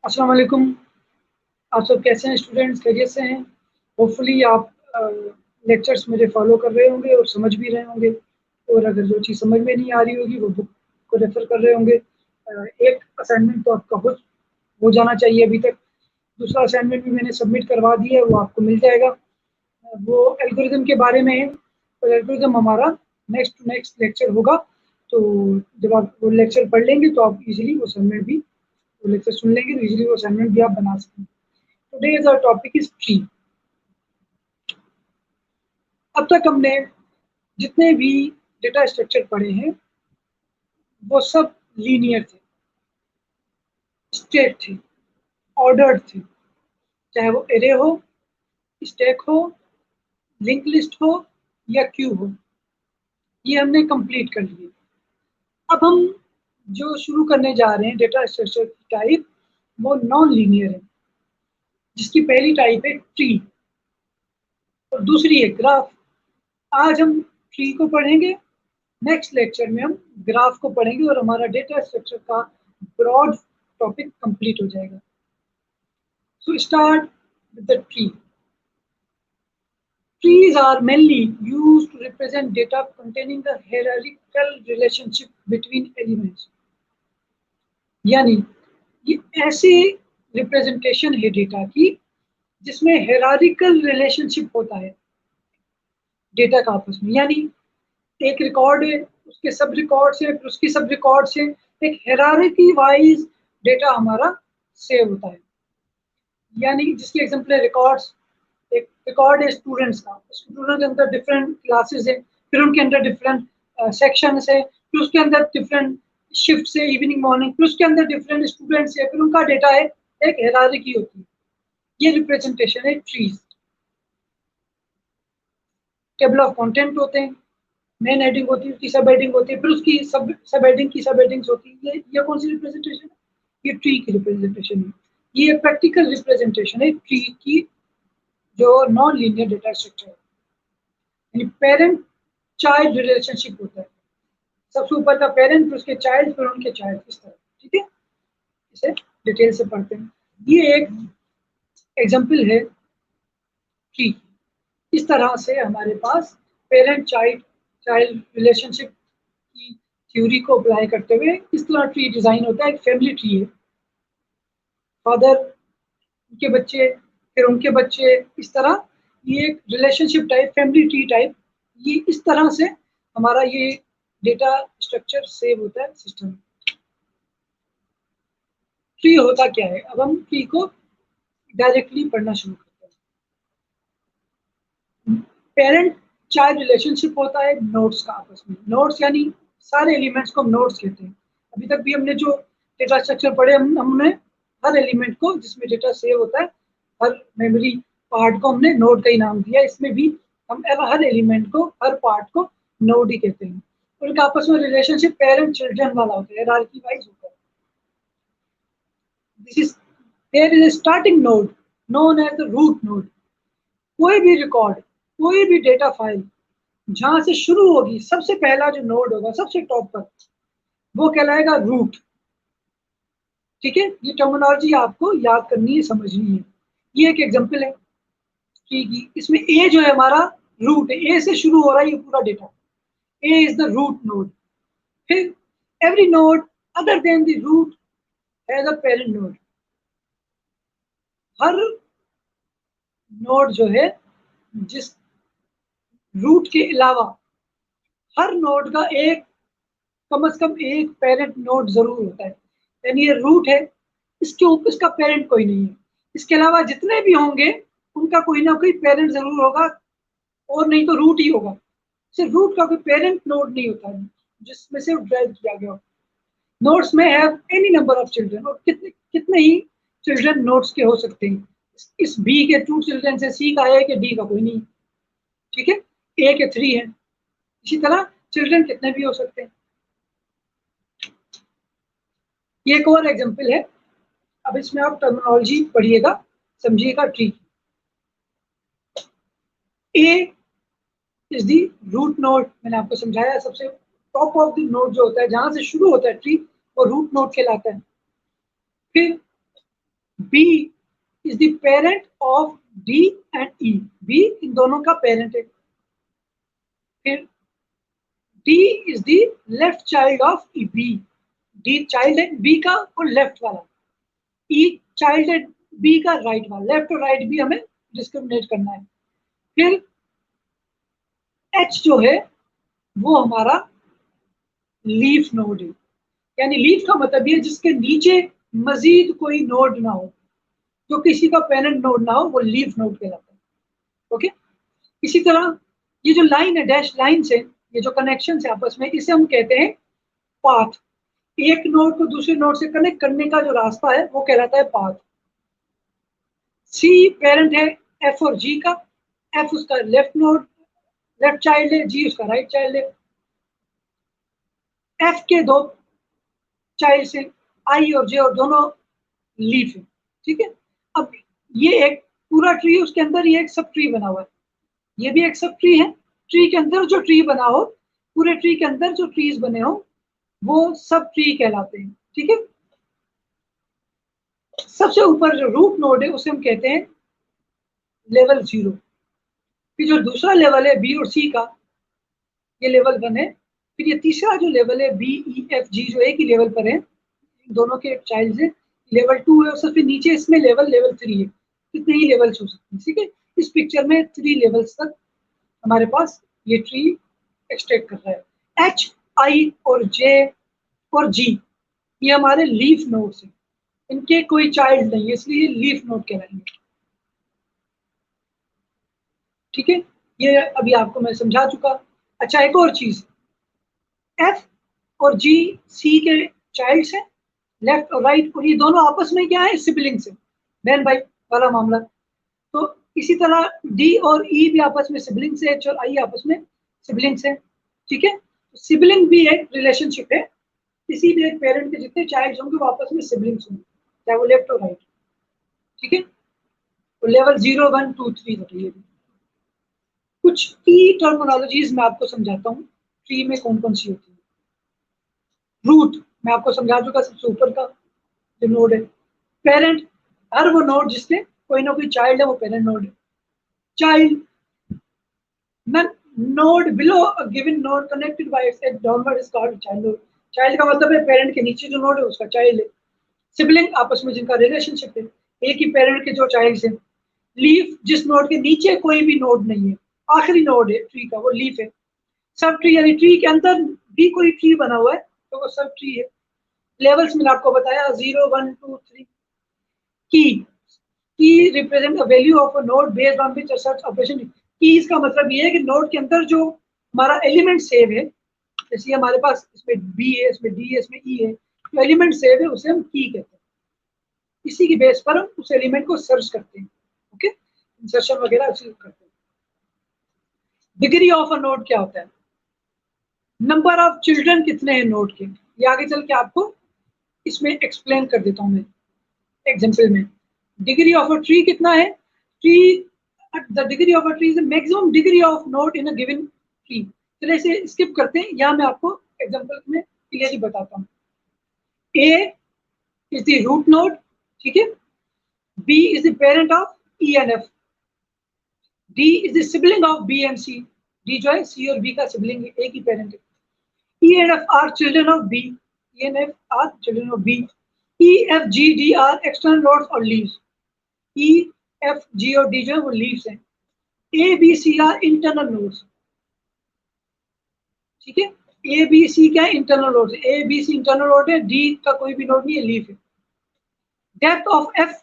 अस्सलाम वालेकुम। आप सब कैसे हैं स्टूडेंट्स? खैरियत से हैं? होपफुली आप लेक्चर्स मेरे फॉलो कर रहे होंगे और समझ भी रहे होंगे। और अगर जो चीज़ समझ में नहीं आ रही होगी वो बुक को रेफर कर रहे होंगे। एक असाइनमेंट तो आपका हो जाना चाहिए अभी तक। दूसरा असाइनमेंट भी मैंने सबमिट करवा दिया है, वो आपको मिल जाएगा। वो एल्गोरिदम के बारे में है, और एल्गोरिदम हमारा नेक्स्ट टू नेक्स्ट लेक्चर होगा। तो जब आप वो लेक्चर पढ़ लेंगे तो आप इजीली वो असाइनमेंट भी, वो लेक्चर सुन लेंगे तो इजीली वो असाइनमेंट भी आप बना सकते हैं। Today's our topic is tree. अब तक हमने जितने भी डेटा स्ट्रक्चर पढ़े हैं वो सब लीनियर थे, स्टेट थे, ऑर्डर्ड थे। चाहे वो एरे हो, स्टैक हो, लिंक लिस्ट हो या क्यू हो, ये हमने कंप्लीट कर लिए। अब हम जो शुरू करने जा रहे हैं डेटा स्ट्रक्चर की टाइप, वो नॉन लीनियर है, जिसकी पहली टाइप है ट्री और दूसरी है ग्राफ। आज हम ट्री को पढ़ेंगे, नेक्स्ट लेक्चर में हम ग्राफ को पढ़ेंगे और हमारा डेटा स्ट्रक्चर का ब्रॉड टॉपिक कंप्लीट हो जाएगा। So start with the tree. Trees are mainly used to represent data containing the hierarchical relationship between elements. यानी ये ऐसी रिप्रेजेंटेशन है डेटा की जिसमें हेरारिकल रिलेशनशिप होता है डेटा का आपस में। यानी एक रिकॉर्ड है, उसके सब रिकॉर्ड्स है, फिर उसकी सब रिकॉर्ड्स है, एक हेरारिकी वाइज डेटा हमारा सेव होता है। यानी जिसकी एग्जांपल है रिकॉर्ड्स। एक रिकॉर्ड है स्टूडेंट्स का, स्टूडेंट के अंदर डिफरेंट क्लासेस है, फिर उनके अंदर डिफरेंट सेक्शंस है, फिर उसके अंदर डिफरेंट शिफ्ट है, इवनिंग मॉर्निंग, फिर उसके अंदर डिफरेंट स्टूडेंट्स है, फिर उनका डेटा है, एक हेरारिकी होती है। ये रिप्रेजेंटेशन है ट्रीज। टेबल ऑफ कंटेंट होते हैं, मेन हेडिंग होती है, उसकी सब हेडिंग होती है, फिर उसकी सब हेडिंग की सब हेडिंग्स होती है। ये कौन सी रिप्रेजेंटेशन है? ये ट्री की रिप्रेजेंटेशन है। ये प्रैक्टिकल रिप्रेजेंटेशन है ट्री की, जो नॉन लीनियर डेटा स्ट्रक्चर है। यानी पेरेंट चाइल्ड रिलेशनशिप होता है। सबसे ऊपर का पेरेंट, फिर उसके चाइल्ड, फिर उनके चाइल्ड, इस तरह। ठीक है, इसे डिटेल से पढ़ते हैं। ये एक एग्जाम्पल है ट्री। इस तरह से हमारे पास पेरेंट चाइल्ड चाइल्ड रिलेशनशिप की थ्योरी को अप्लाई करते हुए इस तरह ट्री डिजाइन होता है। एक फैमिली ट्री है, फादर, उनके बच्चे, फिर उनके बच्चे, इस तरह। ये एक relationship type, family tree type, ये इस तरह से हमारा ये डेटा स्ट्रक्चर सेव होता है सिस्टम में। ट्री होता क्या है? अब हम ट्री को डायरेक्टली पढ़ना शुरू करते हैं। पेरेंट चाइल्ड रिलेशनशिप होता है नोड्स का आपस में। नोड्स यानी सारे एलिमेंट्स को हम नोड्स कहते हैं। अभी तक भी हमने जो डेटा स्ट्रक्चर पढ़े, हमने हर एलिमेंट को जिसमें डेटा सेव होता है, हर मेमोरी पार्ट को हमने नोड का ही नाम दिया। इसमें भी हम हर एलिमेंट को, हर पार्ट को नोड ही कहते हैं। उनका आपस में रिलेशनशिप पेरेंट चिल्ड्रन वाला होता है, हायरार्की वाइज होता है। This is there is a starting node known as the root node. कोई भी रिकॉर्ड, कोई भी डेटा फाइल जहां से शुरू होगी, सबसे पहला जो नोड होगा सबसे टॉप पर, वो कहलाएगा रूट। ठीक है, ये टर्मिनोलॉजी आपको याद करनी है, समझनी है। ये एक एग्जांपल है ठीक है। इसमें ए जो है हमारा रूट है, ए से शुरू हो रहा है ये पूरा data. A is the root node. फिर every node other than the root has a parent node. हर नोड जो है, जिस रूट के अलावा हर नोड का एक, कम से कम एक पेरेंट नोड जरूर होता है। यानी ये रूट है, इसके ऊपर इसका पेरेंट कोई नहीं है। इसके अलावा जितने भी होंगे उनका कोई ना कोई पेरेंट जरूर होगा, और नहीं तो रूट ही होगा। सिर्फ रूट का कोई पेरेंट नोड नहीं होता है जिसमें से ड्राइव किया गया हो। नोड्स में have any number of children, और कितने कितने ही चिल्ड्रन नोड्स के हो सकते हैं। इस बी के 2 चिल्ड्रन से सी का एक है, डी का कोई नहीं। ठीक है, ए के 3 है। इसी तरह चिल्ड्रन कितने भी हो सकते हैं। ये एक और एग्जांपल है। अब इसमें आप टर्मिनोलॉजी पढ़िएगा, समझिएगा tree. A is the root node, मैंने आपको समझाया। सबसे टॉप ऑफ द नोड जो होता है, जहां से शुरू होता है ट्री, वो रूट नोड कहलाता है। फिर B is the parent of D and E, B इन दोनों का पेरेंट है। फिर D is the left child of E, B, D child है बी का और लेफ्ट वाला, ई चाइल्ड है बी का राइट वाला, लेफ्ट और राइट भी हमें डिस्क्रिमिनेट करना है। फिर एच जो है वो हमारा लीफ नोड है, यानी लीफ का मतलब ये जिसके नीचे मजीद कोई नोड ना हो, जो किसी का पेरेंट नोड ना हो, वो लीफ नोड कहलाता है। ओके, इसी तरह ये जो लाइन है, डैश लाइन से ये जो कनेक्शन है आपस में, इसे हम कहते हैं पाथ। एक नोड को दूसरे नोड से कनेक्ट करने का जो रास्ता है वो कहलाता है पाथ। सी पेरेंट है एफ और जी का, एफ उसका लेफ्ट नोड, लेफ्ट चाइल्ड है, जी उसका राइट चाइल्ड है। एफ के दो चाइल्ड से आई और जे और दोनों लीफ है, ठीक है। अब ये एक पूरा ट्री, उसके अंदर ये एक सब ट्री बना हुआ है, ये भी एक सब ट्री है। ट्री के अंदर जो ट्री बना हो, पूरे ट्री के अंदर जो ट्रीज बने हो वो सब ट्री कहलाते हैं, ठीक है। सबसे ऊपर जो रूट नोड है उसे हम कहते हैं लेवल 0। फिर जो दूसरा लेवल है बी और सी का, ये लेवल 1 है। फिर ये तीसरा जो लेवल है बी ई एफ जी, जो एक ही लेवल पर है, दोनों के चाइल्ड है, लेवल 2 है। और सबसे नीचे इसमें लेवल 3 है। कितने ही लेवल्स हो सकते हैं, ठीक है। इस पिक्चर में 3 लेवल्स तक हमारे पास ये ट्री एक्सट्रैक्ट कर रहा है। एच, आई और जे और जी ये हमारे लीफ नोड्स हैं, इनके कोई चाइल्ड नहीं है, इसलिए लीफ नोड कहलाएंगे, ठीक है। ये अभी आपको मैं समझा चुका। अच्छा, एक और चीज, एफ और जी सी के चाइल्ड है, लेफ्ट और राइट, और ये दोनों आपस में क्या है, सिबलिंग्स है, बहन भाई वाला मामला। तो इसी तरह डी और ई भी आपस में सिबलिंग्स है, एच और आई आपस में सिबलिंग्स है, ठीक है। सिबलिंग भी एक रिलेशनशिप है, किसी भी एक पेरेंट के जितने चाइल्ड होंगे वो आपस में सिबलिंग्स होंगे, चाहे वो लेफ्ट और राइट, ठीक है। तो लेवल 0, 1, 2, 3 बताइए। कुछ की टर्मिनोलॉजीज मैं आपको समझाता हूँ, ट्री में कौन कौन सी होती है। रूट मैं आपको समझा चुका, सबसे ऊपर का जो नोड है। पेरेंट, हर वो नोड जिसके कोई ना कोई चाइल्ड है वो पेरेंट नोड है। Child, node below a given node connected by it's downward is called child node. Child का मतलब है पेरेंट के नीचे जो नोड है उसका चाइल्ड है। सिबलिंग आपस में जिनका रिलेशनशिप है, एक ही पेरेंट के जो चाइल्ड है। लीफ, जिस नोड के नीचे कोई भी नोड नहीं है, आखिरी नोड है ट्री का, वो लीफ है। सब ट्री, यानी ट्री के अंदर भी कोई ट्री बना हुआ है तो वो सब ट्री है। लेवल्स मैंने आपको बताया 0, 1, 2, 3। की, की represent the value of a node based on which search operation. Keys का मतलब ये है कि नोड के अंदर जो हमारा एलिमेंट सेव है, जैसे हमारे पास इसमें बी है, इसमें डी है, इसमें ई है, जो एलिमेंट सेव है उसे हम की कहते हैं। इसी की बेस पर हम उस एलिमेंट को सर्च करते हैं, ओके, इंसर्शन वगैरह उसी करते हैं। डिग्री ऑफ अ नोड क्या होता है, नंबर ऑफ चिल्ड्रन कितने हैं नोड के, ये आगे चल के आपको इसमें एक्सप्लेन कर देता हूं मैं एग्जांपल में। डिग्री ऑफ अ ट्री कितना है, tree, the degree of a tree is maximum degree of node in a given tree. चलिए इसे स्किप करते हैं, यहाँ मैं आपको एग्जांपल में क्लियरली बताता हूँ। A is the root node, ठीक है। B is the parent of E and F. D is the sibling of B and C, D जो है सी और बी का सिबलिंग है, एक ही पेरेंट है। E and F are children of B. E and F are children of B. E, F, G, D are external nodes or leaves. E, F, G और D जो है वो leaves हैं। A, B, C are internal nodes. ठीक है, A, B, C क्या है, internal nodes है। A, B, C internal node है, D का कोई भी नोड नहीं है, लीफ है। Depth of F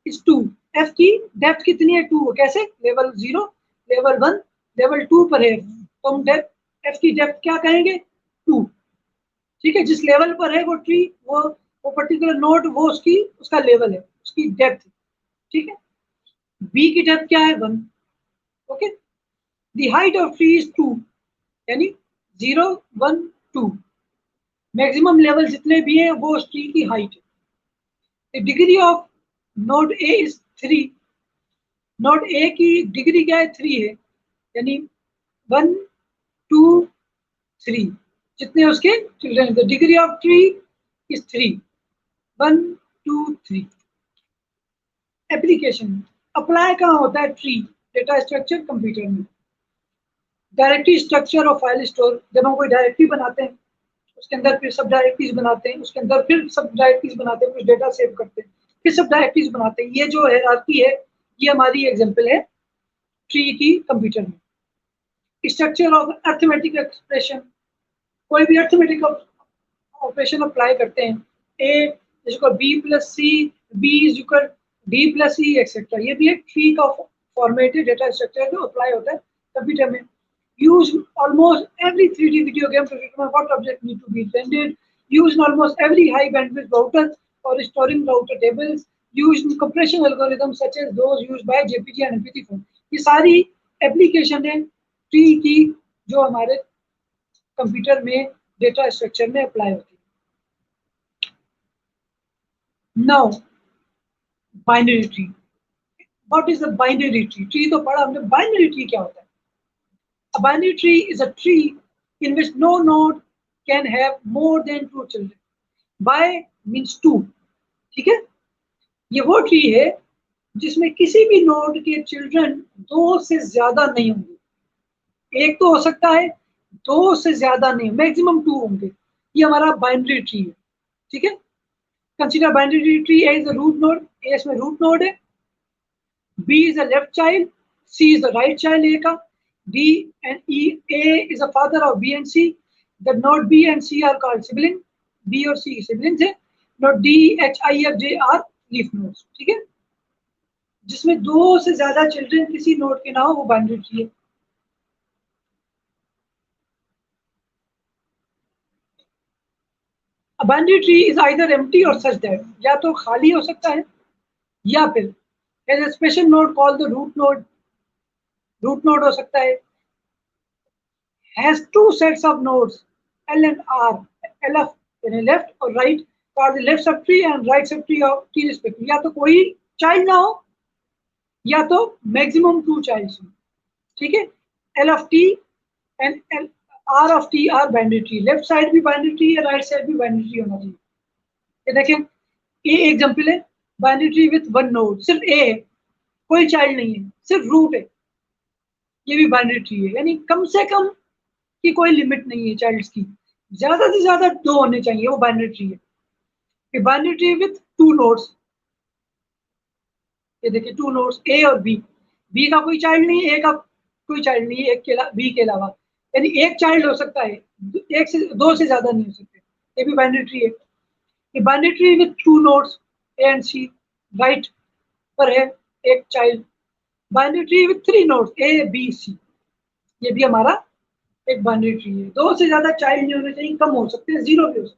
is 2. F की डेप्थ कितनी है, 2। कैसे, लेवल 0, लेवल 1, लेवल 2 पर है, तो हम डेप्थ, F की डेप्थ क्या कहेंगे, 2, ठीक है। जिस लेवल पर है वो ट्री, वो पर्टिकुलर नोड, वो उसकी उसका लेवल है, उसकी डेप्थ, ठीक है। बी की डेप्थ क्या है, 1, okay. The height of tree is 2, यानी 0, 1, 2, मैक्सिमम लेवल जितने भी हैं वो उस ट्री की हाइट है। The degree of node A is 3, node A की डिग्री क्या है, 3 है, यानी 1, 2, 3, जितने उसके children. The degree of tree is 3, 1, 2, 3। Application apply कहाँ होता है? ट्री, डेटा स्ट्रक्चर कंप्यूटर में। डायरेक्टरी स्ट्रक्चर और फाइल स्टोर, जब हम कोई डायरेक्टरी बनाते हैं उसके अंदर फिर सब डायरेक्टरीज बनाते हैं, उसके अंदर फिर सब डायरेक्टरीज बनाते हैं, कुछ डेटा सेव करते हैं, फिर सब डायरेक्टरीज बनाते हैं। ये जो हायरार्की है ये हमारी एग्जांपल है ट्री की कंप्यूटर में। स्ट्रक्चर ऑफ अरिथमेटिक एक्सप्रेशन, कोई भी अरिथमेटिक ऑपरेशन अप्लाई करते हैं, ए इसको B plus C, B is equal D plus C etcetera, ये भी एक ट्री का फॉर्मेटेड डेटा स्ट्रक्चर जो अप्लाई होता है कंप्यूटर में। Used almost every 3D video game to determine what object need to be rendered. Used in almost every high bandwidth router for storing router tables. Used in compression algorithms such as those used by JPG and MP4. ये सारी application है tree की जो हमारे computer में data structure में apply होती है। Now binary tree, what is the binary tree? Tree तो पढ़ा हमने, बाइनरी ट्री क्या होता है? A binary tree is a tree in which no node can have more than 2 children. By means 2, ठीक है? ये वो ट्री है जिसमें किसी भी नोड के चिल्ड्रन 2 से ज्यादा नहीं होंगे। एक तो हो सकता है, 2 से ज्यादा नहीं, मैक्सिमम 2 होंगे। ये हमारा बाइनरी ट्री है, ठीक है? Consider binary tree A is the root node, A इसमें रूट नोड है, B is the left child, C is the right child A का, D and E, A is the father of B and C. The node B and C are called sibling. B और C siblings है. Node D, H, I, F, J are leaf nodes. ठीक है? जिसमें 2 से ज्यादा children किसी node के ना हो वो बाइनरी ट्री है। A binary tree is either empty or such that, या तो खाली हो सकता है या फिर has a special node called the root node. Root node हो सकता है, has 2 sets of nodes L and R, LF यानी लेफ्ट और right, for the left subtree and right subtree of T respectively. या तो कोई चाइल्ड ना हो या तो मैक्सिमम 2 चाइल्ड्स हो, ठीक है? L of T and R of T are binary tree. Left side भी बाइनरी ट्री है, राइट साइड भी बाइनरी ट्री होना चाहिए। ये देखें, ए एग्जांपल है बाइनरी ट्री विथ 1 नोड, सिर्फ ए है, कोई चाइल्ड नहीं है, सिर्फ रूट है, ये भी बाइनरी ट्री है। यानी कम से कम की कोई लिमिट नहीं है चाइल्ड्स की, ज्यादा से ज्यादा 2 होने चाहिए, वो बाइनरी ट्री है। बाइनरी ट्री विथ 2 नोड्स, ये देखिए 2 नोड्स ए और बी, बी का कोई चाइल्ड नहीं है, ए का कोई चाइल्ड नहीं है, एक के बी के अलावा, यानी एक चाइल्ड हो सकता है, एक से 2 से ज्यादा नहीं हो सकते, ये भी बाइनरी ट्री है। ये binary tree with 2 nodes A and C, right पर है एक child. Binary tree with 3 nodes A B C, ये भी हमारा एक बाइनरी ट्री है। 2 से ज्यादा चाइल्ड नहीं होने चाहिए, कम हो सकते हैं, 0 भी हो सकते हैं।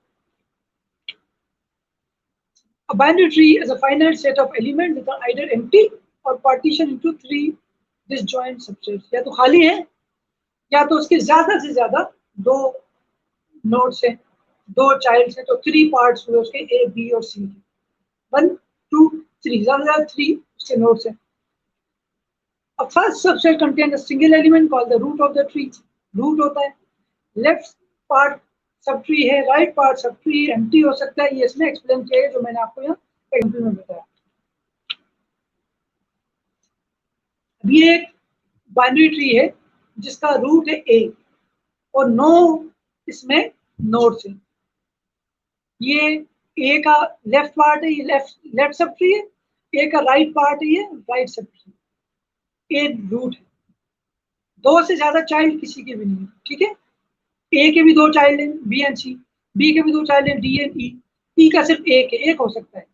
A binary tree is a finite set of elements that are either empty or partitioned into 3 disjoint subsets. या तो खाली है या तो उसके ज्यादा से ज्यादा 2 नोड्स हैं, 2 चाइल्ड्स हैं, तो 3 पार्ट्स हुए उसके ए बी और सी के, 1 2 3, ज्यादा से ज्यादा 3 उसके नोड्स हैं। A first subset contains a single element called the root of the tree. Root होता है, लेफ्ट पार्ट सब ट्री है, right part sub tree empty हो सकता है, ये इसमें एक्सप्लेन किया है जो मैंने आपको यहाँ एग्जांपल में बताया। अब ये एक बाइनरी ट्री है जिसका रूट है ए और 9 इसमें नोड्स हैं। ये ए का लेफ्ट पार्ट है, ये लेफ्ट सब ट्री है, ए का राइट पार्ट है, ये राइट सब ट्री, ए रूट है। 2 से ज्यादा चाइल्ड किसी के भी नहीं है, ठीक है? ए के भी 2 चाइल्ड हैं, बी एंड सी, बी के भी 2 चाइल्ड हैं, डी एंड ई, ई का सिर्फ एक है, एक हो सकता है,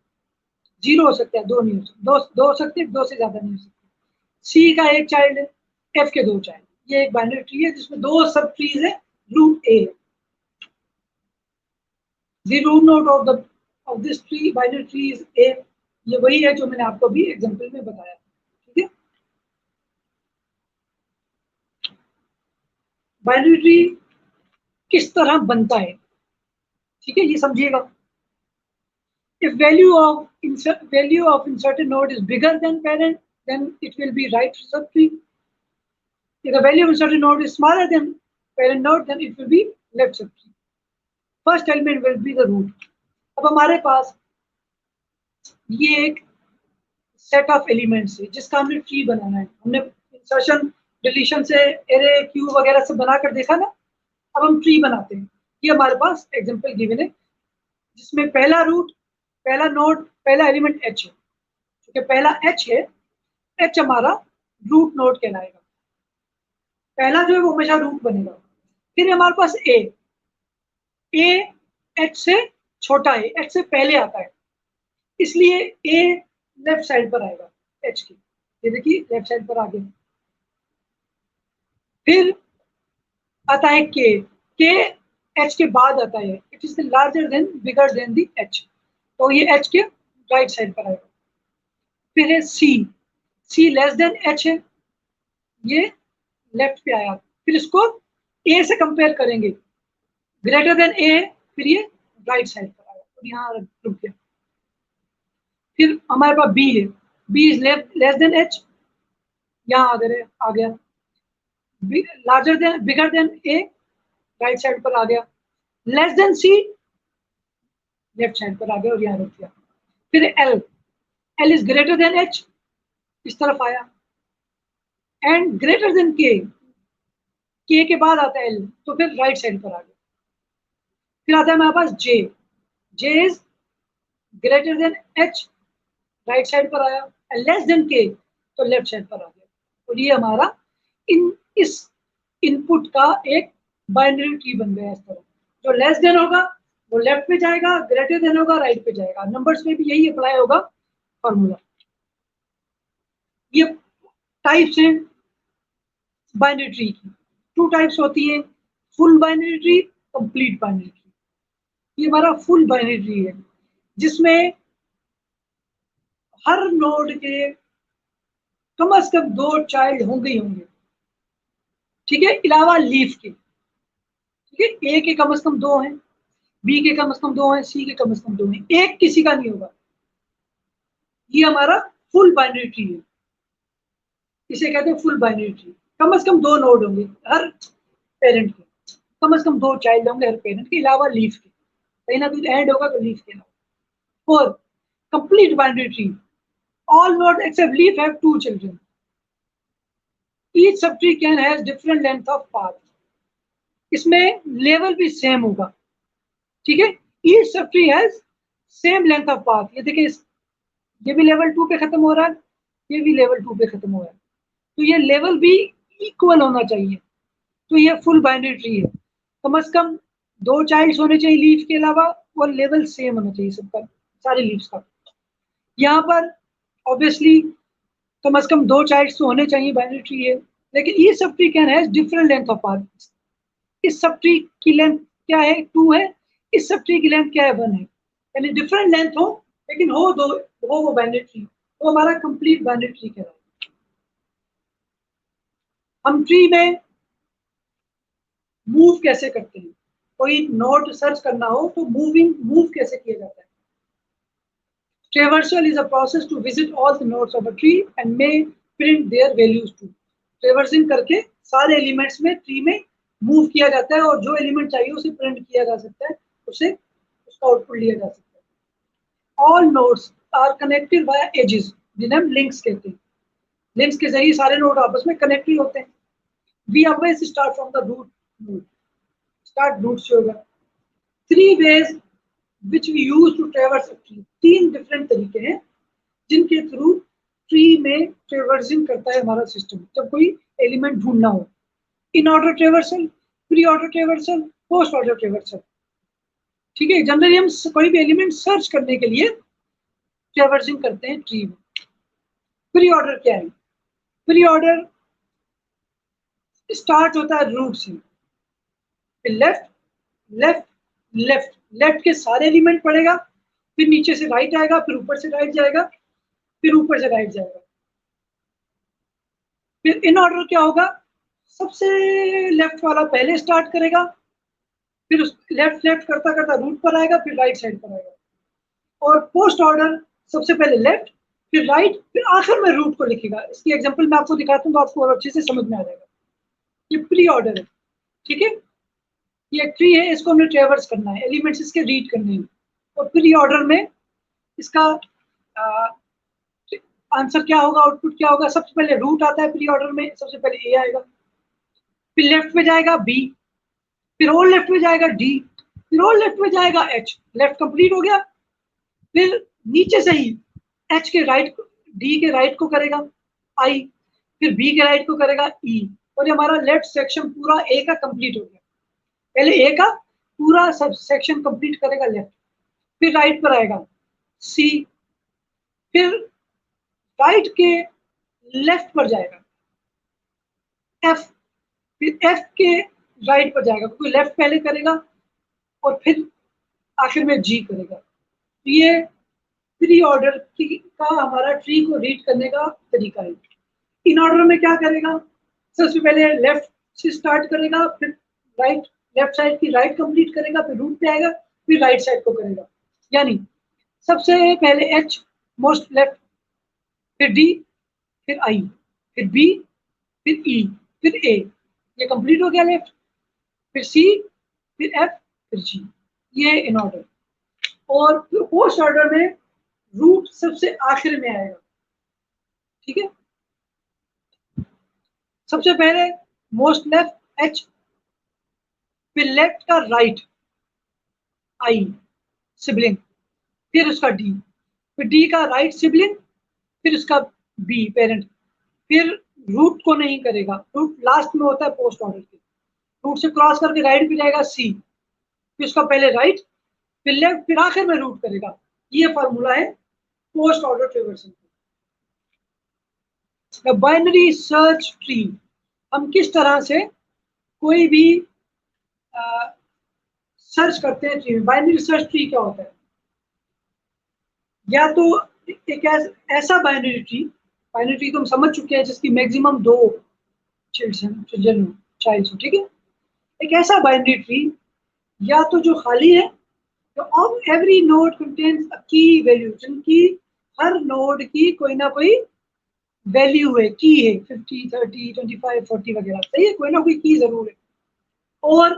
0 हो सकता है, 2 नहीं हो सकते, 2 हो सकते हैं, 2 से ज्यादा नहीं हो सकते। सी का एक चाइल्ड है, एफ के 2 चाइल्ड, ये एक बाइनरी ट्री है जिसमें 2 सब ट्रीज है, root A. The root node of this tree binary tree is A, ये वही है जो मैंने आपको भी एग्जांपल में बताया, ठीक है? बाइनरी ट्री किस तरह बनता है, ठीक है, ये समझिएगा। If value of inserted node is bigger than parent, then it will be right subtree. If the value of inserted node is smaller than parent node, then it will be left subtree. First element will be the root. अब हमारे पास ये एक set of elements है जिसका हमने tree बनाना है। हमने insertion deletion से एरे क्यू वगैरह से बनाकर देखा ना, अब हम ट्री बनाते हैं। ये हमारे पास एग्जांपल गिवन है जिसमें पहला रूट, पहला नोड, पहला एलिमेंट एच है। क्योंकि पहला एच है, एच हमारा रूट नोड कहलाएगा। पहला जो है वो हमेशा रूट बनेगा। फिर हमारे पास ए एच से छोटा है, एच से पहले आता है, इसलिए ए लेफ्ट साइड पर आएगा एच की। ये देखिए लेफ्ट साइड पर आ गया। फिर आता है के एच के बाद आता है, it is the larger than bigger then the H, तो ये एच के राइट साइड पर आएगा। फिर है सी लेस देन एच है, ये लेफ्ट पे आया। फिर इसको ए से कंपेयर करेंगे, ग्रेटर देन ए, फिर ये राइट साइड पर आया और यहाँ रुक गया। फिर हमारे पास बी है, B is less than H, यहाँ आ गया। Larger than bigger than A, right side पर आ गया। Less than C, left side पर आ गया और यहाँ रुक गया। फिर L is greater than H, इस तरफ आया। एंड ग्रेटर देन के के बाद आता है एल, तो फिर राइट साइड पर आ गया। फिर आता है हमारे पास J is greater than H, right side पर आया। एंड लेस देन के, तो लेफ्ट साइड पर आ गया। और ये हमारा इस इनपुट का एक बाइनरी ट्री बन गया इस तरह। जो लेस देन होगा वो लेफ्ट पे जाएगा, ग्रेटर देन होगा राइट पे जाएगा। नंबर्स में भी यही अप्लाई होगा फॉर्मूला। ये टाइप्स हैं बाइनरी ट्री की। 2 टाइप्स होती है, full binary tree, complete binary tree. ये हमारा फुल बाइनरी ट्री है जिसमें हर नोड के कम से कम 2 चाइल्ड होंगे ही होंगे, ठीक है, अलावा लीफ के। ठीक है, ए के कम से कम 2 हैं, बी के कम से कम 2 हैं, सी के कम से कम 2 हैं, एक किसी का नहीं होगा। ये हमारा फुल बाइनरी ट्री है, इसे कहते हैं फुल बाइनरी ट्री। कम से कम 2 नोड होंगे हर पेरेंट के, कम से कम 2 चाइल्ड होंगे हर पेरेंट के अलावा लीफ के, कहीं ना कहीं एंड होगा तो लीफ के अलावा। और complete binary tree, all nodes except leaf have 2 children. Each subtree can has different length of path. इसमें लेवल भी सेम होगा, ठीक है। Each subtree has same length of path. ये देखिए, ये भी लेवल 2 पे खत्म हो रहा है, ये भी लेवल 2 पे खत्म हो रहा है, तो ये लेवल भी इक्वल होना चाहिए। तो ये फुल बाइनरी ट्री है। कम से कम 2 चाइल्ड्स होने चाहिए लीफ के अलावा, और लेवल सेम होना चाहिए सबका, सारे लीव्स का। यहाँ पर ऑब्वियसली कम से कम 2 चाइल्ड्स तो होने चाहिए, बाइनरी ट्री है। लेकिन ये sub tree can has different length of path. इस सब ट्री की लेंथ क्या है, 2 है, इस सब ट्री की लेंथ क्या है, 1 है। यानी डिफरेंट लेंथ हो लेकिन हो वो बाइनरी ट्री, वो हमारा कंप्लीट बाइनरी ट्री कहलाएगा। हम ट्री में मूव कैसे करते हैं, कोई नोड सर्च करना हो तो मूव कैसे किया जाता है। Traversal is a process to visit all the nodes of a tree and may print their values too. Traversing करके सारे एलिमेंट्स में ट्री में मूव किया जाता है और जो एलिमेंट चाहिए उसे प्रिंट किया जा सकता है, उसे उसका आउटपुट लिया जा सकता है। All nodes are connected via edges, जिन्हें हम लिंक्स कहते हैं। लिंक्स के जरिए सारे नोड आपस में कनेक्ट ही होते हैं। We always start from the root node. Start root से होगा। 3 ways which we use to traverse a tree. 3 different तरीके हैं जिनके थ्रू ट्री में ट्रेवर्सिंग करता है हमारा सिस्टम जब कोई एलिमेंट ढूंढना हो। In order traversal, pre order traversal, post order traversal. ठीक है, जनरली हम कोई भी एलिमेंट सर्च करने के लिए ट्रेवर्सिंग करते हैं ट्री में। प्री ऑर्डर क्या है, प्री ऑर्डर स्टार्ट होता है रूट से, फिर लेफ्ट लेफ्ट लेफ्ट, लेफ्ट के सारे एलिमेंट पढ़ेगा, फिर नीचे से राइट आएगा, फिर ऊपर से राइट जाएगा, फिर ऊपर से राइट जाएगा। फिर इन ऑर्डर क्या होगा, सबसे लेफ्ट वाला पहले स्टार्ट करेगा, फिर उस लेफ्ट लेफ्ट करता करता रूट पर आएगा, फिर राइट साइड पर आएगा। और पोस्ट ऑर्डर सबसे पहले लेफ्ट, फिर राइट, फिर आखिर में रूट को लिखेगा। इसकी एग्जांपल मैं आपको दिखाता हूँ तो आपको और अच्छे से समझ में आ जाएगा। ये प्री ऑर्डर है, ठीक है। ये ट्री है, इसको हमें ट्रेवर्स करना है, एलिमेंट्स इसके रीड करने हैं। और प्री ऑर्डर में इसका आंसर क्या होगा, आउटपुट क्या होगा? सबसे पहले रूट आता है प्री ऑर्डर में, सबसे पहले ए आएगा, फिर लेफ्ट में जाएगा बी, फिर और लेफ्ट में जाएगा डी, फिर और लेफ्ट में जाएगा एच। लेफ्ट कंप्लीट हो गया। फिर नीचे से ही एच के राइट, डी के राइट को करेगा आई, फिर बी के राइट को करेगा ई, और ये हमारा लेफ्ट सेक्शन पूरा ए का कंप्लीट हो गया। पहले ए का पूरा सब सेक्शन कंप्लीट करेगा लेफ्ट, फिर राइट पर आएगा सी, फिर राइट के लेफ्ट पर जाएगा एफ, फिर एफ के राइट पर जाएगा, क्योंकि लेफ्ट पहले करेगा, और फिर आखिर में जी करेगा। तो ये प्री ऑर्डर की का हमारा ट्री को रीड करने का तरीका है। इन ऑर्डर में क्या करेगा, सबसे पहले लेफ्ट से स्टार्ट करेगा, फिर राइट, लेफ्ट साइड की राइट कंप्लीट करेगा, फिर रूट पे आएगा, फिर राइट साइड को करेगा। यानी सबसे पहले एच मोस्ट लेफ्ट, फिर डी, फिर आई, फिर बी, फिर ई, फिर ए, ये कंप्लीट हो गया लेफ्ट, फिर सी, फिर एफ, फिर जी, ये इन ऑर्डर। और फिर पोस्ट ऑर्डर में रूट सबसे आखिर में आएगा, ठीक है। सबसे पहले मोस्ट लेफ्ट एच, फिर लेफ्ट का राइट आई सिबलिंग, फिर उसका डी, फिर डी का राइट सिबलिंग, फिर उसका बी पेरेंट, फिर रूट को नहीं करेगा, रूट लास्ट में होता है पोस्ट ऑर्डर के। रूट से क्रॉस करके राइट पे जाएगा सी, फिर उसका पहले राइट, फिर लेफ्ट, फिर आखिर में रूट करेगा। ये फॉर्मूला है post order traversal. Binary search tree, हम किस तरह से कोई भी सर्च करते हैं ट्री में। बाइनरी सर्च ट्री क्या होता है? या तो एक ऐसा बाइनरी ट्री तो हम समझ चुके हैं जिसकी मैक्सिमम 2 चिल्ड्रन चाइल्ड हो, ठीक है। एक ऐसा बाइनरी ट्री या तो जो खाली है, तो of every node contains a की वैल्यू, जिनकी हर नोड की कोई ना कोई वैल्यू है, की है, 50, 30, 25, 40 वगैरह, सही है, कोई ना कोई की जरूर है। और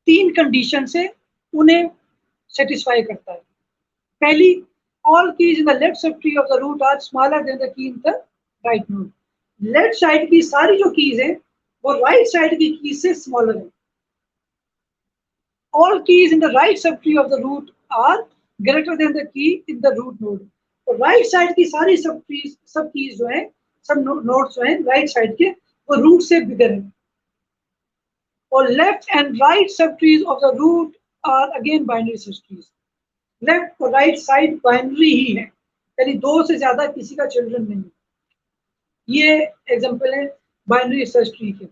3 कंडीशन से उन्हें सेटिस्फाई करता है। पहली, all keys in the left subtree of the root are smaller than the key in the right node. Left side की सारी जो कीज हैं वो राइट साइड की की से स्मॉलर है। All keys in the right subtree of the root are greater than the key in the root node. तो राइट साइड की सारी सब कीज जो है, सब नोड्स जो है राइट साइड के, वो रूट से बिगर है। और left and right sub trees of the root are again binary search trees. Left और राइट साइड बाइनरी ही है, यानी 2 से ज्यादा किसी का चिल्ड्रन नहीं है। ये एग्जांपल है बाइनरी सर्च ट्री के।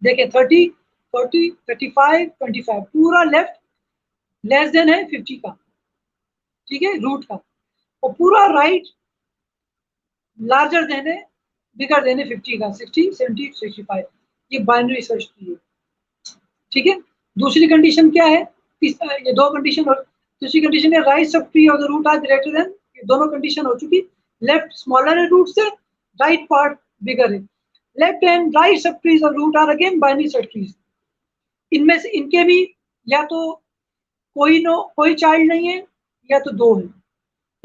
देखिए 30, 40, 35, 25, पूरा लेफ्ट लेस देन है 50 का, ठीक है, रूट का, और पूरा राइट लार्जर देन है, बिगर देन है 50 का, 60, 70, 65। ये बाइनरी सर्च ट्री है, ठीक है। दूसरी कंडीशन क्या है? ये 2 कंडीशन, और दूसरी कंडीशन है right sub tree of the root are greater than, ये दोनों कंडीशन हो चुकी। लेफ्ट स्मॉलर है रूट से, राइट पार्ट बिगर है। Left and right sub trees of root are again binary sub trees. इनमें से इनके भी या तो कोई चाइल्ड नहीं है, या तो 2 है।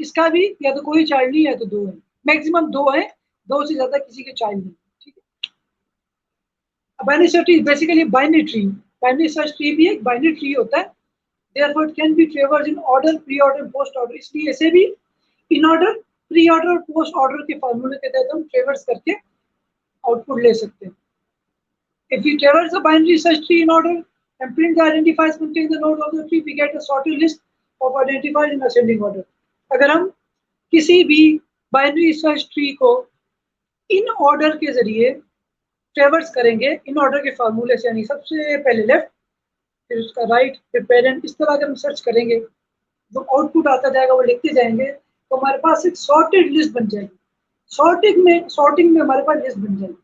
इसका भी या तो कोई चाइल्ड नहीं है, या तो 2 है। मैक्सिमम 2 है, 2 से ज्यादा किसी के चाइल्ड नहीं, ठीक है। Binary search tree basically binary tree, binary search tree भी एक बाइनरी ट्री होता है। Therefore, it can be traversed in order, pre-order, post-order. इसलिए ऐसे भी इन ऑर्डर, प्री ऑर्डर और पोस्ट ऑर्डर के फॉर्मूले के तहत हम ट्रेवर्स करके आउटपुट ले सकते हैं। If we traverse the binary search tree in order and print the identifiers containing the node of the tree, we get a sorted list of identifiers in ascending order. अगर हम किसी भी बाइनरी सर्च ट्री को in order के जरिए ट्रेवर्स करेंगे, in order के फॉर्मूले से, यानी सबसे पहले लेफ्ट, फिर उसका राइट, फिर पेरेंट, इस तरह अगर हम सर्च करेंगे, जो आउटपुट आता जाएगा वो लिखते जाएंगे, तो हमारे पास एक सॉर्टेड लिस्ट बन जाएगी। सॉर्टिंग में हमारे पास लिस्ट बन जाएगी।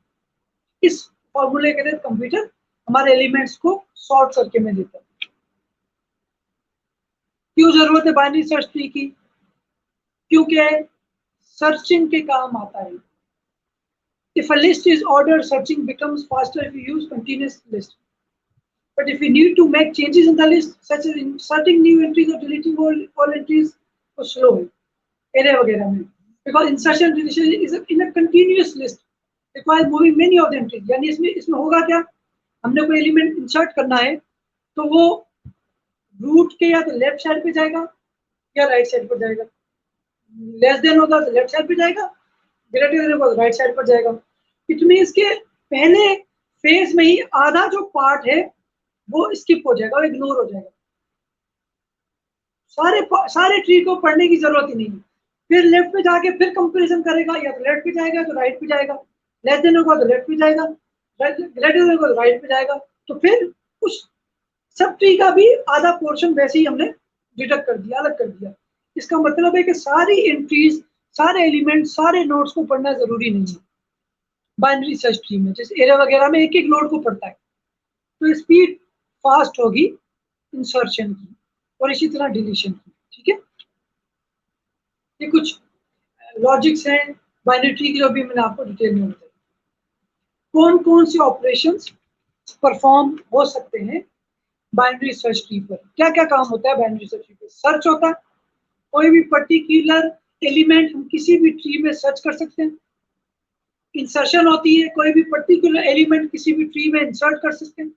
इस फॉर्मूले के तहत कंप्यूटर हमारे एलिमेंट्स को सॉर्ट करके में देता है। क्यों जरूरत है बाइनरी सर्च ट्री की? क्योंकि सर्चिंग के काम आता है। If a list is ordered, searching becomes faster if you use continuous list. But if we need to make changes in the list, such as inserting new entries or deleting all entries, तो slow है, array वगैरह में। because insertion deletion is in a continuous list requires moving many of the entries. यानी इसमें होगा क्या, हमने कोई एलिमेंट इंसर्ट करना है तो वो रूट के या तो लेफ्ट साइड पे जाएगा या राइट साइड पर जाएगा, लेस देन होगा तो लेफ्ट साइड पे जाएगा, ग्रेटर देन होगा तो राइट साइड पर जाएगा। इट मींस के पहले फेज में ही आधा जो पार्ट है वो स्किप हो जाएगा और इग्नोर हो जाएगा, सारे ट्री को पढ़ने की जरूरत ही नहीं है। फिर लेफ्ट पे जाके फिर कंपैरिजन करेगा, या तो लेफ्ट पे जाएगा तो राइट पे जाएगा, लेस देन होगा तो लेफ्ट पे जाएगा, ग्रेटर देन होगा तो राइट पे जाएगा। तो फिर उस सब ट्री का भी आधा पोर्शन वैसे ही हमने डिडक्ट कर दिया, अलग कर दिया। इसका मतलब है कि सारी एंट्रीज, सारे एलिमेंट, सारे नोड्स को पढ़ना जरूरी नहीं है बाइनरी सर्च ट्री में। जैसे एरे वगैरह में एक एक नोड को पढ़ता है तो स्पीड फास्ट होगी इंसर्शन की और इसी तरह डिलीशन की। ठीक है, ये कुछ लॉजिक्स हैं बाइनरी ट्री की जो भी मैंने आपको डिटेल में बताई। कौन कौन से ऑपरेशंस परफॉर्म हो सकते हैं बाइनरी सर्च ट्री पर, क्या क्या काम होता है बाइनरी सर्च ट्री पर। सर्च होता है, कोई भी पर्टिकुलर एलिमेंट हम किसी भी ट्री में सर्च कर सकते हैं। इंसर्शन होती है, कोई भी पर्टिकुलर एलिमेंट किसी भी ट्री में इंसर्ट कर सकते हैं।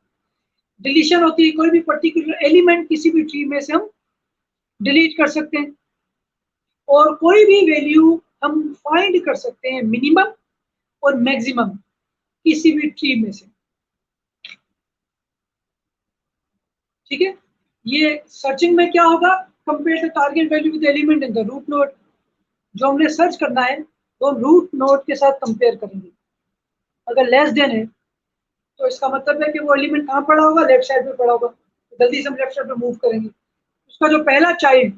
डिलीशन होती है, कोई भी पर्टिकुलर एलिमेंट किसी भी ट्री में से हम डिलीट कर सकते हैं। और कोई भी वैल्यू हम फाइंड कर सकते हैं मिनिमम और मैक्सिमम किसी भी ट्री में से। ठीक है, ये सर्चिंग में क्या होगा, compare the target value with element in the root node. जो हमने सर्च करना है तो रूट नोड के साथ कंपेयर करेंगे। अगर लेस देन है तो इसका मतलब है कि वो एलिमेंट कहाँ पड़ा होगा, लेफ्ट साइड पे पड़ा होगा, तो जल्दी से हम लेफ्ट साइड पे मूव करेंगे। उसका जो पहला चाइल्ड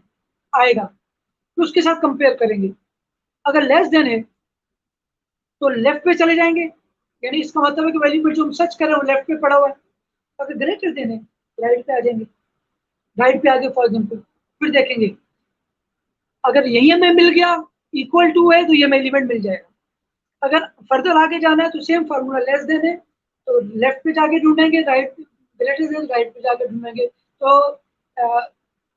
आएगा तो उसके साथ कंपेयर करेंगे। अगर लेस देन है तो लेफ्ट पे चले जाएंगे, यानी इसका मतलब है कि एलिमेंट जो हम सर्च कर रहे हैं वो लेफ्ट पे पड़ा हुआ है। अगर ग्रेटर देन है राइट पे आ जाएंगे, राइट पे आगे फॉर एग्जाम्पल फिर देखेंगे अगर यही हमें मिल गया इक्वल टू है तो ये हमें एलिमेंट मिल जाएगा। अगर फर्दर आगे जाना है तो सेम फार्मूला, लेस देन है तो लेफ्ट पे जाके ढूंढेंगे, राइट ग्रेटर देन राइट पे जाके ढूंढेंगे। तो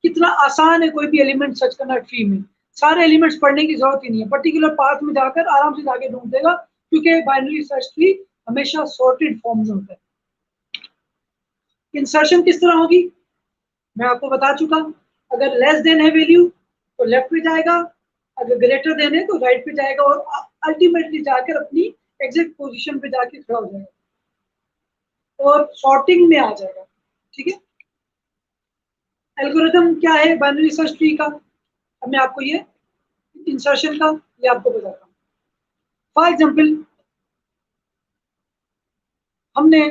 कितना आसान है कोई भी एलिमेंट सर्च करना ट्री में। सारे एलिमेंट्स पढ़ने की जरूरत ही नहीं है, पर्टिकुलर पाथ में जाकर आराम से जाके ढूंढ देगा, क्योंकि बाइनरी सर्च ट्री हमेशा सॉर्टेड फॉर्म में होता है। इंसर्शन किस तरह होगी मैं आपको बता चुका। अगर लेस देन है वैल्यू तो लेफ्ट पे जाएगा, अगर ग्रेटर देन है तो राइट पे जाएगा और अल्टीमेटली जाकर अपनी एग्जैक्ट पोजीशन पे जाके खड़ा हो जाएगा और सॉर्टिंग में आ जाएगा। ठीक है, एल्गोरिथम क्या है बाइनरी सर्च ट्री का, अब मैं आपको ये इंसर्शन का ये आपको बताता हूँ। फॉर एग्जाम्पल हमने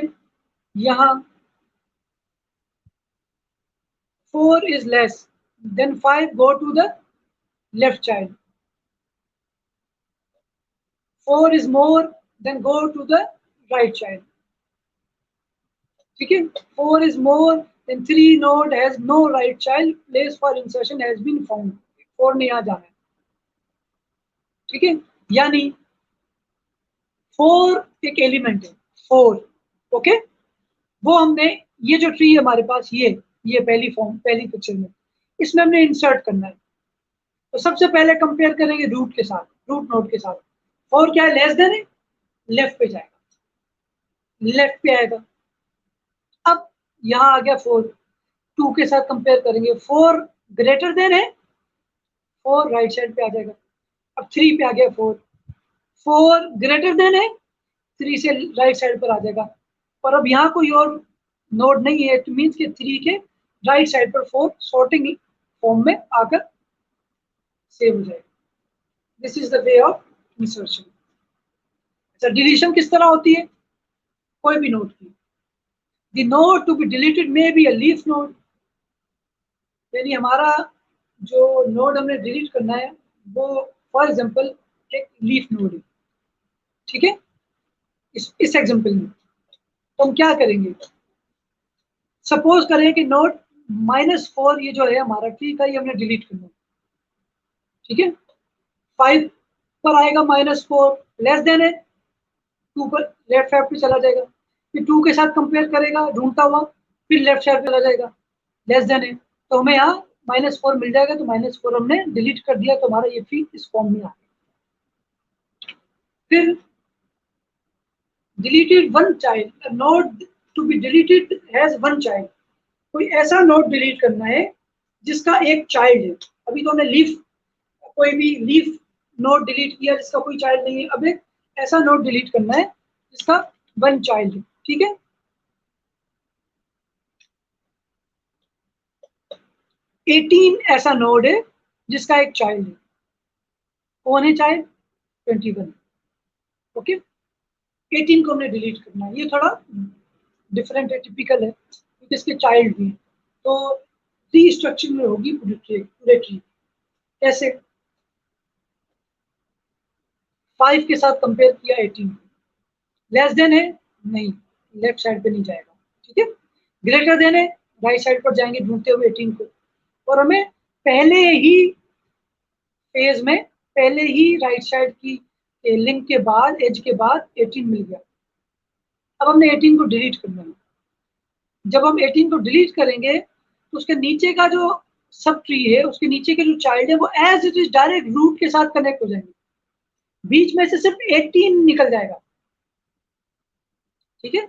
यहाँ 4 is less then 5 go to the left child, 4 is more then go to the right child। ठीक है, 4 is more then 3 node has no right child, place for insertion has been found, 4 ने यहाँ जाना है। ठीक है, यानी 4 एक एलिमेंट है, 4 ओके, वो हमने ये जो ट्री है हमारे पास ये पहली फॉर्म पहली पिक्चर में इसमें हमने इंसर्ट करना है। तो सबसे पहले कंपेयर करेंगे रूट के साथ, रूट नोड के साथ। 4 क्या है, लेस देन है, लेफ्ट पे जाएगा, लेफ्ट पे आएगा। अब यहाँ आ गया 4, 2 के साथ कंपेयर करेंगे, 4 ग्रेटर देन है, 4 राइट साइड पे आ जाएगा। अब 3 पे आ गया 4, 4 ग्रेटर देन है, 3 से राइट साइड पर आ जाएगा। और अब यहाँ कोई और नोड नहीं है, तो मीन्स के 3 के राइट साइड पर 4 सॉर्टिंग फॉर्म में आकर सेव हो जाएगा। This is the way of insertion. अच्छा, डिलीशन किस तरह होती है कोई भी नोड की। The node to be deleted may be a leaf node, यानी हमारा जो नोड हमने डिलीट करना है वो फॉर एग्जांपल एक लीफ नोड है। ठीक है, इस एग्जांपल में तो हम क्या करेंगे, सपोज करें कि नोड -4 ये जो है हमारा ट्री का, ये हमने डिलीट करना है। ठीक है, 5 पर आएगा -4, लेस देन है, 2 पर लेफ्ट साइड पे चला जाएगा, फिर 2 के साथ कंपेयर करेगा ढूंढता हुआ, फिर लेफ्ट साइड पे चला जाएगा, लेस देन है, तो हमें यहाँ -4 मिल जाएगा। तो -4 हमने डिलीट कर दिया तो हमारा ये ट्री इस फॉर्म में आ गया। फिर deleted one child, a node to be deleted has one child. कोई ऐसा नोड डिलीट करना है जिसका एक चाइल्ड है। अभी तो हमने लीफ, कोई भी लीफ नोड डिलीट किया जिसका कोई चाइल्ड नहीं है। अब एक ऐसा नोड डिलीट करना है जिसका वन चाइल्ड है। ठीक है, 18 ऐसा नोड है जिसका एक चाइल्ड है। कौन है चाइल्ड? 21। ओके, 18 को हमने डिलीट करना है। ये थोड़ा डिफरेंट है, टिपिकल है क्योंकि इसके चाइल्ड भी हैं। तो ट्री स्ट्रक्चर में होगी पूरे ट्री। कैसे? 5 के साथ कंपेयर किया 18 को, लेस देन है नहीं, लेफ्ट साइड पे नहीं जाएगा। ठीक है, ग्रेटर देन है, राइट साइड पर जाएंगे ढूंढते हुए 18 को, और हमें पहले ही फेज में, पहले ही राइट साइड की लिंक के बाद, एज के बाद 18 मिल गया। अब हमने 18 को डिलीट करना है। जब हम 18 को डिलीट करेंगे तो उसके नीचे का जो सब ट्री है, उसके नीचे के जो चाइल्ड है, वो as it is direct root के साथ कनेक्ट हो जाएंगे। बीच में से सिर्फ 18 निकल जाएगा। ठीक है,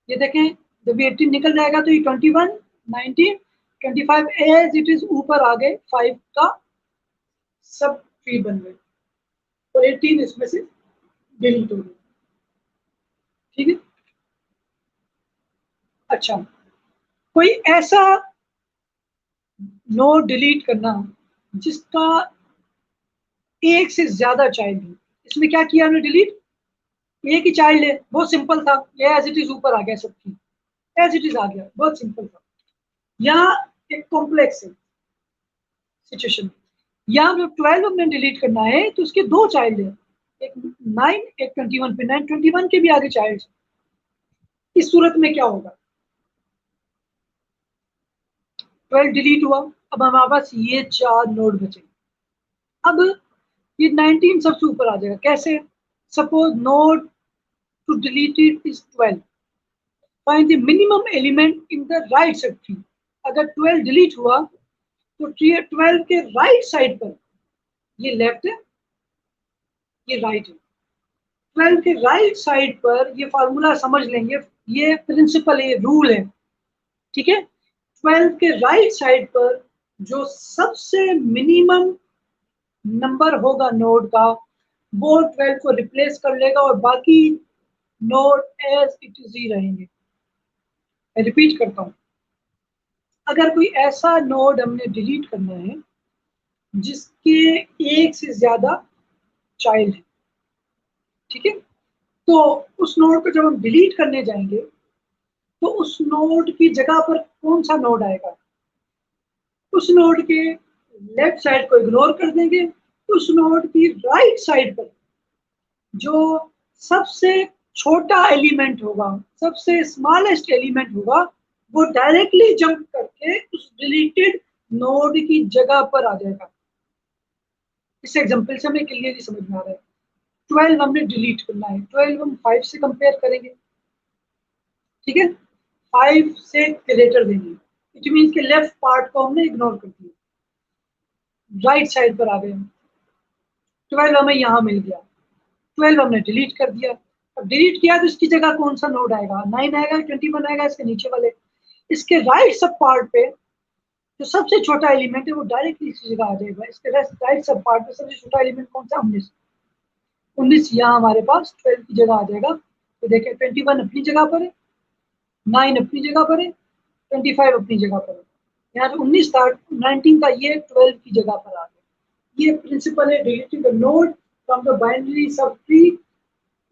ये देखें, जब ये 18 निकल जाएगा तो ये 21, 19, 25 एज इट इज ऊपर आ गए, 5 का सब ट्री बन गए और 18 इसमें से डिलीट हो गए। ठीक है, अच्छा, कोई ऐसा नोड डिलीट करना जिसका एक से ज्यादा चाइल्ड है। इसमें क्या किया हमने डिलीट? एक ही चाइल्ड है, बहुत सिंपल था। ये एज इट इज ऊपर आ गया, सबकी एज इट इज आ गया, बहुत सिंपल था। यहाँ एक कॉम्प्लेक्स है सिचुएशन। यहाँ जब 12 हमने डिलीट करना है तो उसके दो चाइल्ड है, एक 9, एक 21 पे। 9 21 के भी आगे चाइल्ड। इस सूरत में क्या होगा? 12 डिलीट हुआ, अब हमारे पास ये 4 नोड बचे। अब ये 19 सबसे ऊपर आ जाएगा। कैसे? Suppose node to delete it is 12, find the minimum element in the right side tree. अगर 12 डिलीट हुआ तो ट्री 12 के राइट साइड पर, ये लेफ्ट है, ये राइट है, 12 के राइट साइड पर, ये फार्मूला समझ लेंगे, ये प्रिंसिपल है, ये रूल है। ठीक है, 12 के राइट साइड पर जो सबसे मिनिमम नंबर होगा नोड का, वो 12 को रिप्लेस कर लेगा और बाकी नोड एज इट इज ही रहेंगे। मैं रिपीट करता हूं, अगर कोई ऐसा नोड हमने डिलीट करना है जिसके एक से ज्यादा चाइल्ड है, ठीक है, तो उस नोड को जब हम डिलीट करने जाएंगे तो उस नोड की जगह पर कौन सा नोड आएगा? उस नोड के लेफ्ट साइड को इग्नोर कर देंगे, उस नोड की राइट साइड पर जो सबसे छोटा एलिमेंट होगा, सबसे स्मॉलेस्ट एलिमेंट होगा, वो डायरेक्टली जंप करके उस डिलीटेड नोड की जगह पर आ जाएगा। इस एग्जांपल से हमें क्लियरली समझ में आ रहा है। 12 हमने डिलीट करना है, 12 हम 5 से कंपेयर करेंगे। ठीक है, 5 से ग्रेटर देंगे, इट मीन्स के लेफ्ट पार्ट को हमने इग्नोर कर दिया, राइट साइड पर आ गए। 12 हमें यहाँ मिल गया, 12 हमने डिलीट कर दिया। अब डिलीट किया तो इसकी जगह कौन सा नोड आएगा? 9 आएगा, 21 आएगा, इसके नीचे वाले। इसके राइट सब पार्ट पे जो सबसे छोटा एलिमेंट है वो डायरेक्टली इसी जगह आ जाएगा। इसके राइट सब पार्ट पे सबसे छोटा एलिमेंट कौन सा? 19। 19 यहाँ हमारे पास 12 की जगह आ जाएगा। तो देखें, 21 अपनी जगह पर है, 9 अपनी जगह पर है, 25 अपनी जगह पर है। यहाँ जो 19 था, 19 का, ये 12 की जगह पर आ गया। ये प्रिंसिपल है deleting the node from the binary sub tree.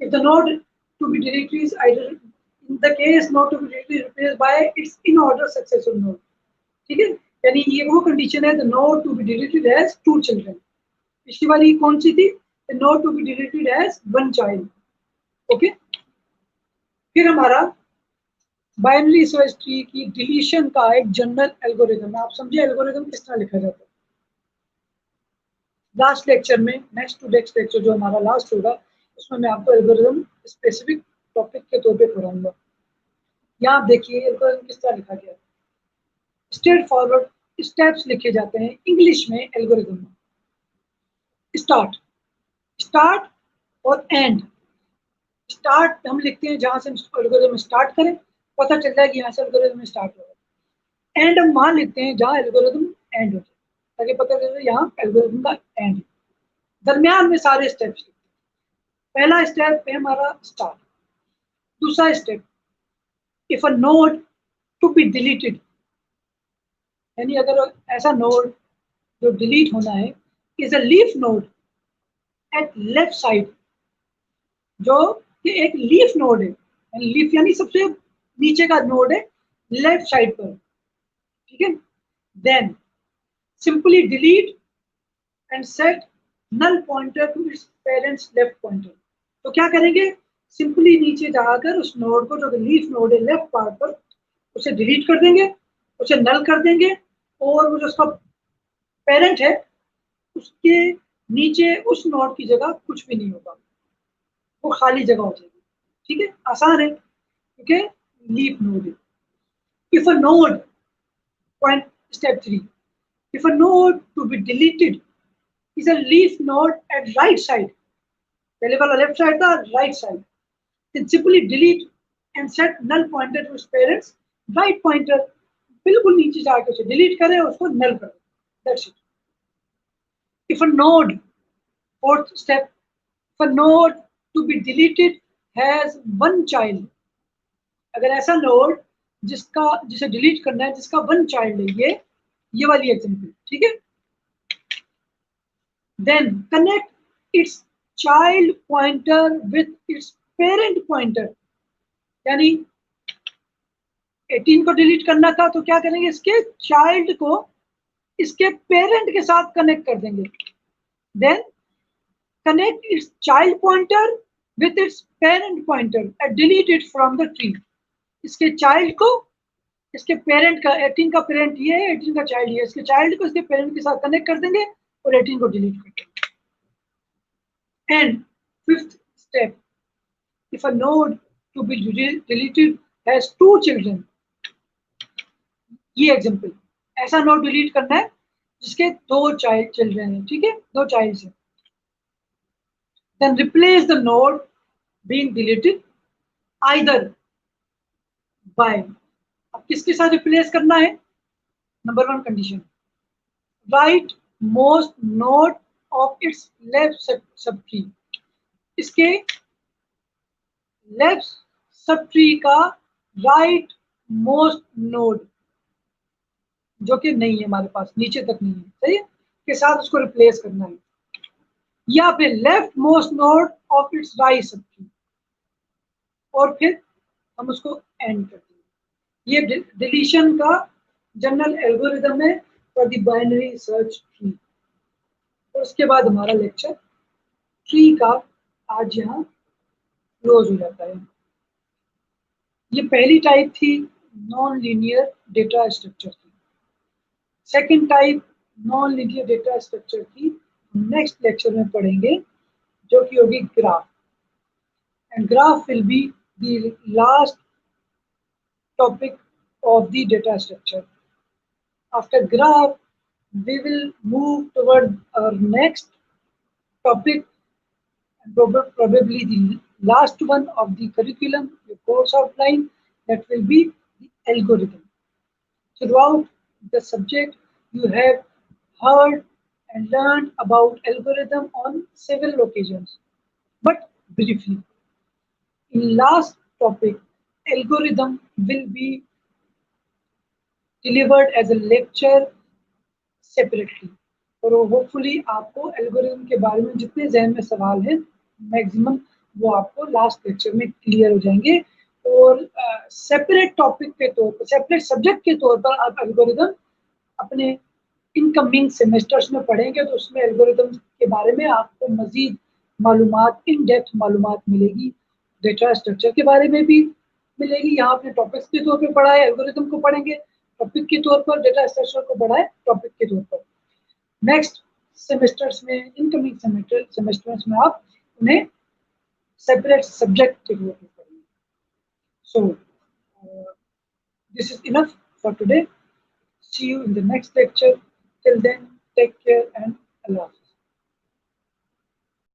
If the node to be deleted is either, in the case node to be deleted is replaced by its in order successor node. ठीक है, यानी ये वो condition है, the node to be deleted has 2 children. पिछली वाली कौन सी थी? The node to be deleted has 1 child. Okay, फिर हमारा बाइनरी सर्च ट्री की डिलीशन का एक जनरल एल्गोरिथम है। आप समझे एल्गोरिथम किस तरह लिखा जाता है? लास्ट लेक्चर में, नेक्स्ट टू नेक्स्ट लेक्चर जो हमारा लास्ट होगा, उसमें मैं आपको एल्गोरिथम स्पेसिफिक टॉपिक के तौर पे पढ़ाऊंगा। यहाँ देखिए एल्गोरिथम किस तरह लिखा गया है। स्ट्रेट फॉरवर्ड स्टेप्स लिखे जाते हैं इंग्लिश में एल्गोरिथम में। स्टार्ट, स्टार्ट और एंड, स्टार्ट हम लिखते हैं जहां से एल्गोरिथम स्टार्ट करें, पता चलता है कि यहाँ से एल्गोरिथम स्टार्ट हो रहा है। एंड हम वहां लिखते हैं जहां एल्गोरिथम एंड हो जाए, ताकि पता चले यहाँ एल्गोरिथम का एंड है। दरमियान में सारे स्टेप्स लिखते हैं। पहला स्टेप है हमारा स्टार्ट। दूसरा step, if a node to be deleted, यानी अगर ऐसा नोड जो डिलीट होना है, is a leaf node at left side, जो कि एक लीफ नोड है, लीफ यानी सबसे नीचे का नोड है लेफ्ट साइड पर, ठीक है। Then simply delete and set null pointer to its parents left pointer. तो क्या करेंगे, सिंपली नीचे जाकर उस नोड को, जो लीफ नोड है लेफ्ट पार्ट पर, उसे डिलीट कर देंगे, उसे नल कर देंगे, और वो जो उसका पेरेंट है उसके नीचे उस नोड की जगह कुछ भी नहीं होगा, वो खाली जगह हो जाएगी। ठीक है, आसान है क्योंकि लीफ नोड है। If a node, point step 3, if a node to be deleted is a leaf node at right side, पहले वाला लेफ्ट साइड था, right side, then simply delete and set null pointer to its parents right pointer, बिल्कुल नीचे जाके उसे delete करें और उसको नल कर दें, that's it. If a node, fourth step, if a node to be deleted has one child, अगर ऐसा नोड जिसे डिलीट करना है जिसका वन चाइल्ड है, ये वाली एग्जांपल, ठीक है। Then connect its child pointer with its parent pointer, यानी 18 को डिलीट करना था तो क्या करेंगे, इसके चाइल्ड को इसके पेरेंट के साथ कनेक्ट कर देंगे। Then connect its child pointer with its parent pointer and delete it from the tree. इसके चाइल्ड को इसके पेरेंट का, 18 का पेरेंट ये है, 18 का चाइल्ड ये, इसके चाइल्ड को इसके पेरेंट के साथ कनेक्ट कर देंगे और 18 को डिलीट कर देंगे। And fifth step, if a node to be deleted has two children, ये एग्जांपल, ऐसा नोड डिलीट करना है जिसके दो चिल्ड्रन है, ठीक है, दो चाइल्ड है। Then replace the node being deleted either by, अब किसके साथ रिप्लेस करना है, number 1 condition, right most node of its left sub tree, इसके लेफ्ट सब ट्री का राइट मोस्ट नोड, जो कि नहीं है हमारे पास, नीचे तक नहीं है, सही है, के साथ उसको रिप्लेस करना है। या फिर left most node of its right sub tree, और फिर हम उसको एंड कर देंगे। ये डिलीशन का जनरल एल्गोरिदम है for the binary search tree. और उसके बाद हमारा लेक्चर ट्री का आज यहाँ क्लोज हो जाता है। ये पहली टाइप थी नॉन लीनियर डेटा स्ट्रक्चर की। Second type non linear data structure की नेक्स्ट लेक्चर में पढ़ेंगे, जो कि होगी graph. And graph will be the last topic of the data structure. After graph, we will move toward our next topic, probably the last one of the curriculum, the course outline, that will be the algorithm. Throughout the subject, you have heard and learned about algorithm on several occasions, but briefly. In last topic, algorithm will be delivered as a lecture separately. और hopefully आपको algorithm के बारे में जितने जहन में सवाल हैं मैक्सिमम वो आपको लास्ट लेक्चर में क्लियर हो जाएंगे। और सेपरेट टॉपिक के तौर पर, सेपरेट सब्जेक्ट के तौर पर आप एल्गोरिथम अपने इनकमिंग सेमेस्टर्स में पढ़ेंगे, तो उसमें एल्गोरिथम के बारे में आपको मजीद मालूमात, इन डेप्थ मालूमात मिलेगी। डेटा स्ट्रक्चर के बारे में भी मिलेगी, यहाँ आपने टॉपिक्स के तौर पर पढ़ा है, एल्गोरिथम को पढ़ेंगे टॉपिक के तौर पर, डेटा स्ट्रक्चर को पढ़ा है टॉपिक के तौर पर। नेक्स्ट सेमेस्टर्स में, इनकमिंग सेमेस्टर्स में आप उन्हें सेपरेट सब्जेक्ट के तौर पर पढ़ेंगे। So this is enough for today. See you in the next lecture. Till then, take care and Allah.